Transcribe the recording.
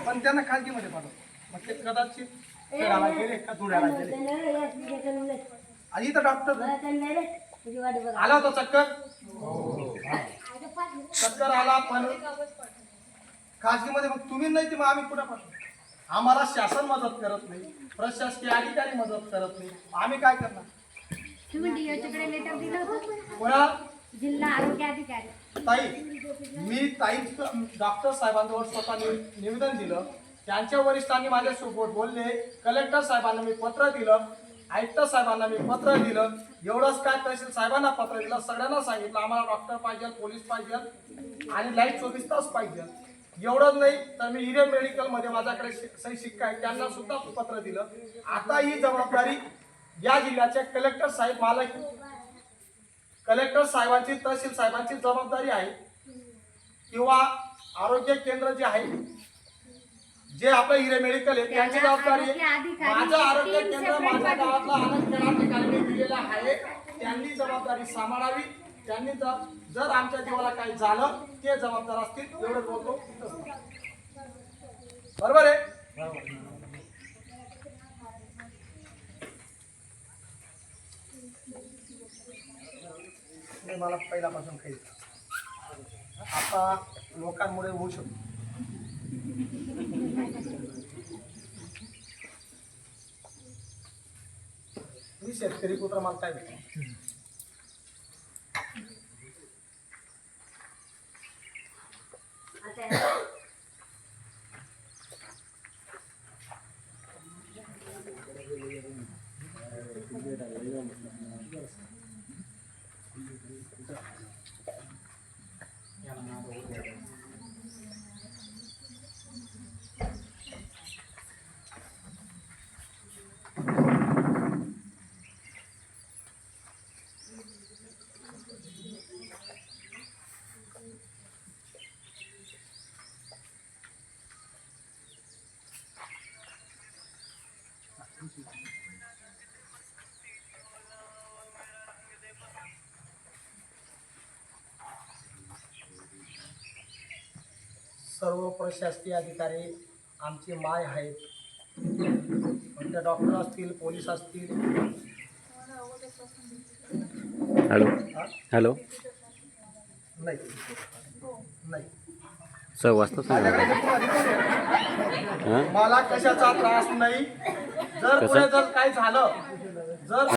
पण त्यांना खाजगीमध्ये पाठवतो मग ते कदाचित खेळायला गेले का धुळ्याला गेले आणि इथं डॉक्टर आला होता चक्कर चक्कर आला पण खाजगीमध्ये मग तुम्ही नाही ते मग आम्ही कुठं पाठवतो आम्हाला शासन मदत करत नाही प्रशासकीय अधिकारी मदत करत नाही आम्ही काय करणार तुम्ही डीओकडे लेटर दिलं होतं कोणा जिल्हा आरोग्य अधिकारी ताई मी ताई डॉक्टर साहेबांजवळ स्वतः निवेदन दिलं त्यांच्या वरिष्ठांनी माझ्यासोबत बोलले कलेक्टर साहेबांना मी पत्र दिलं आयुक्त साहेबांना मी पत्र दिलं एवढंच काय तहसील साहेबांना पत्र दिलं सगळ्यांना सांगितलं आम्हाला डॉक्टर पाहिजे पोलीस पाहिजे आणि लाईट 24 तास पाहिजे एवढंच नाही तर मी हिरे मेडिकल मध्ये माझ्याकडे सही शिक्का आहे त्यांना सुद्धा पत्र दिलं आता ही जबाबदारी या जिल्ह्याचे कलेक्टर साहेब मला कलेक्टर साहेबांची तहसील साहेबांची जबाबदारी आहे किंवा आरोग्य केंद्र जे आहे जे आपलं हिरे मेडिकल आहे त्यांची जबाबदारी आहे माझं आरोग्य केंद्र माझ्या गावातला आनंद ठिकाणी दिलेला आहे त्यांनी जबाबदारी सांभाळावी त्यांनी जर आमच्या जीवाला काही झालं ते जबाबदार असतील एवढं बोलतो बरोबर आहे मला पहिल्यापासून काही आता लोकांमुळे होऊ शकतो मी शेतकरी कुठं मला काय भेटतो सर्व प्रशासकीय अधिकारी आमचे माय आहेत म्हणजे डॉक्टर असतील पोलीस असतील हॅलो हॅलो नाही नाही सर वाजता मला कशाचा त्रास नाही जर पुढे जर काय झालं जर